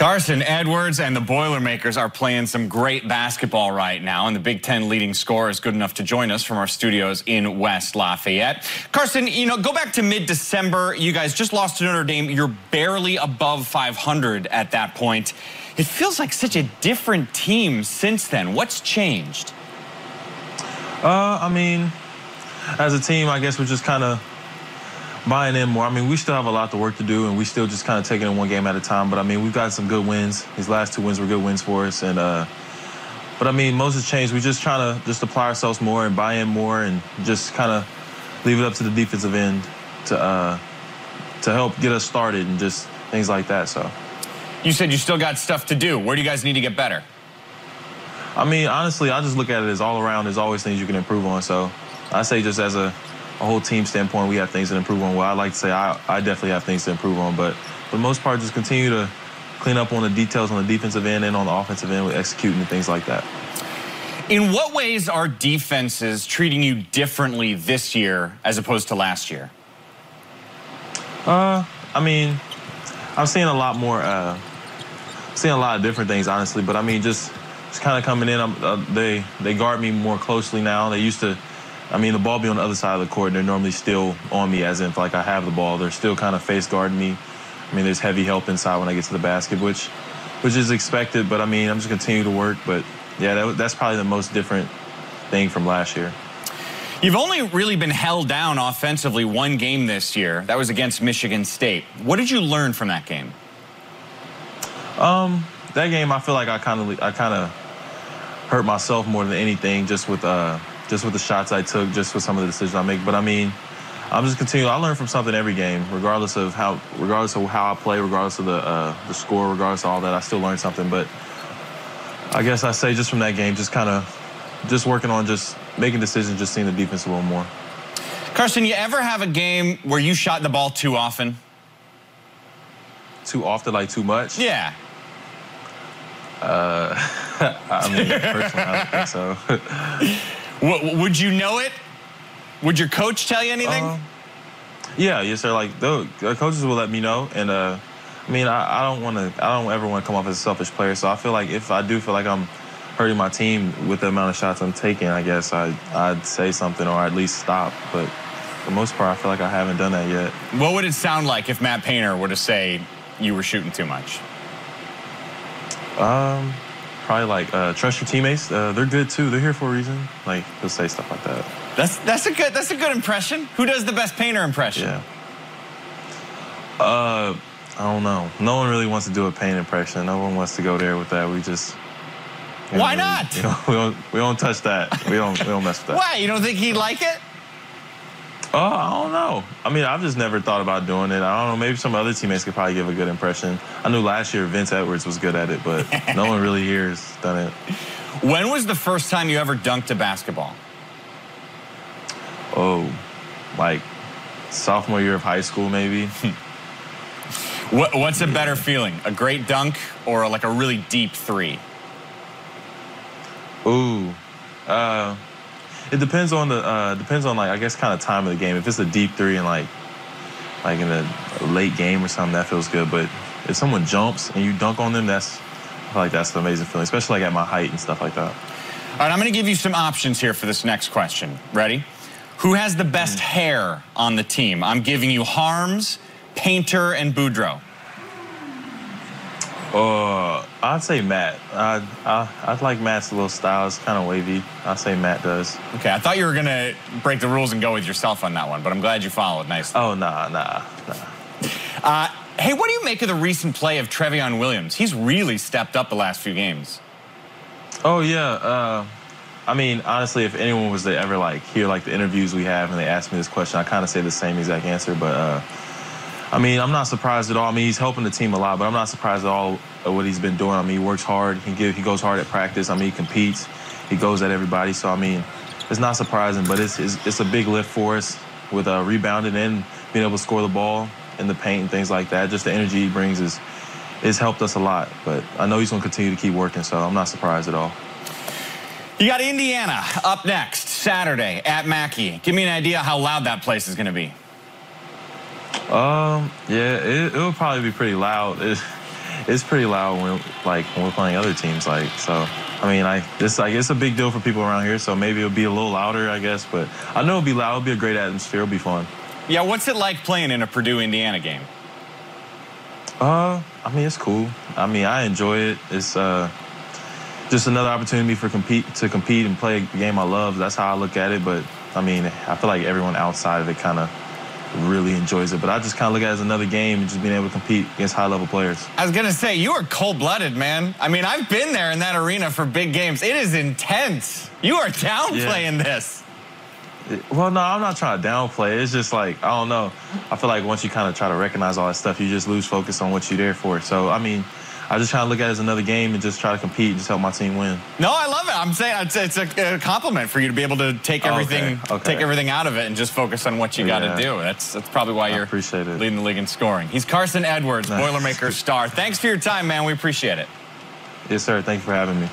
Carsen Edwards and the Boilermakers are playing some great basketball right now, and the Big Ten leading scorer is good enough to join us from our studios in West Lafayette. Carsen, go back to mid-December. You guys just lost to Notre Dame. You're barely above 500 at that point. It feels like such a different team since then. What's changed? I mean, as a team, I guess we're just kind of buying in more. I mean, we still have a lot of work to do, and we still just kind of taking it one game at a time. But, I mean, we've got some good wins. These last two wins were good wins for us. And but, I mean, most has changed. We're just trying to just apply ourselves more and buy in more and just kind of leave it up to the defensive end to help get us started and just things like that. So, you said you still got stuff to do. Where do you guys need to get better? I mean, honestly, I just look at it as all around. There's always things you can improve on. So I say just as a whole team standpoint, we have things to improve on. Well, I like to say I definitely have things to improve on. But for the most part, just continue to clean up on the details on the defensive end and on the offensive end with executing and things like that. In what ways are defenses treating you differently this year as opposed to last year? I mean, I'm seeing a lot more, seeing a lot of different things, honestly. But, I mean, just kind of coming in, they guard me more closely now. They used to, I mean, the ball be on the other side of the court, and they're normally still on me as if, like, I have the ball. They're still kind of face guarding me. I mean, there's heavy help inside when I get to the basket, which is expected. But, I mean, I'm just continuing to work. But, yeah, that's probably the most different thing from last year. You've only really been held down offensively one game this year. That was against Michigan State. What did you learn from that game? That game, I feel like I kind of hurt myself more than anything, just with the shots I took, just with some of the decisions I make. But I mean, I'm just continuing. I learn from something every game, regardless of how I play, regardless of the score, regardless of all that. I still learn something. But I guess I say just from that game, just working on just making decisions, just seeing the defense a little more. Carsen, you ever have a game where you shot the ball too often? Too often, like too much? Yeah. I mean, personally, I don't think so. Would you know it? Would your coach tell you anything? Yeah, yes, sir. Like, the coaches will let me know, and I mean, I don't ever want to come off as a selfish player. So I feel like if I do feel like I'm hurting my team with the amount of shots I'm taking, I guess I'd say something or at least stop. But for the most part, I feel like I haven't done that yet. What would it sound like if Matt Painter were to say you were shooting too much? Probably like trust your teammates. They're good too. They're here for a reason. Like, he'll say stuff like that. That's a good impression. Who does the best Painter impression? Yeah. I don't know. No one really wants to do a Painter impression. No one wants to go there with that. We just. Why not? We don't touch that. We don't mess with that. Why? You don't think he'd like it? I don't know. I mean, I've just never thought about doing it. I don't know. Maybe some other teammates could probably give a good impression. I knew last year Vince Edwards was good at it, but no one really here has done it. When was the first time you ever dunked a basketball? Oh, like sophomore year of high school, maybe. What's a better feeling? A great dunk or like a really deep three? Ooh. It depends on like, I guess, kind of time of the game. If it's a deep three and like in a late game or something, that feels good. But if someone jumps and you dunk on them, I feel like that's an amazing feeling, especially like at my height and stuff like that. All right, I'm going to give you some options here for this next question. Ready? Who has the best hair on the team? I'm giving you Harms, Painter, and Boudreaux. I'd say Matt. I like Matt's little style. It's kind of wavy. I'd say Matt does. Okay, I thought you were going to break the rules and go with yourself on that one, but I'm glad you followed nicely. Oh, nah. Hey, what do you make of the recent play of Trevon Williams? He's really stepped up the last few games. Oh, yeah. I mean, honestly, if anyone was to ever, like, hear, like, the interviews we have and they ask me this question, I kind of say the same exact answer, but, I mean, I'm not surprised at all. I mean, he's helping the team a lot, but I'm not surprised at all at what he's been doing. I mean, he works hard. He goes hard at practice. I mean, he competes. He goes at everybody. So, I mean, it's not surprising, but it's a big lift for us with rebounding and being able to score the ball in the paint and things like that. Just the energy he brings has helped us a lot. But I know he's going to continue to keep working, so I'm not surprised at all. You got Indiana up next Saturday at Mackey. Give me an idea how loud that place is going to be. Yeah, it'll probably be pretty loud. it's pretty loud when we're playing other teams. Like, so I mean, it's a big deal for people around here. So maybe it'll be a little louder, I guess. But I know it'll be loud. It'll be a great atmosphere. It'll be fun. Yeah, what's it like playing in a Purdue-Indiana game? I mean, it's cool. I mean, I enjoy it. It's just another opportunity to compete and play a game I love. That's how I look at it. But I mean, I feel like everyone outside of it kind of really enjoys it. But I just kind of look at it as another game and just being able to compete against high-level players. I was going to say, you are cold-blooded, man. I mean, I've been there in that arena for big games. It is intense. You are downplaying this. Well, no, I'm not trying to downplay it. It's just like, I don't know. I feel like once you kind of try to recognize all that stuff, you just lose focus on what you're there for. So, I mean, I just try to look at it as another game and just try to compete and just help my team win. No, I love it. I'm saying it's a compliment for you to be able to take everything take everything out of it and just focus on what you got to do. That's probably why you're leading the league in scoring. He's Carsen Edwards, Boilermaker star. Thanks for your time, man. We appreciate it. Yes, sir. Thank you for having me.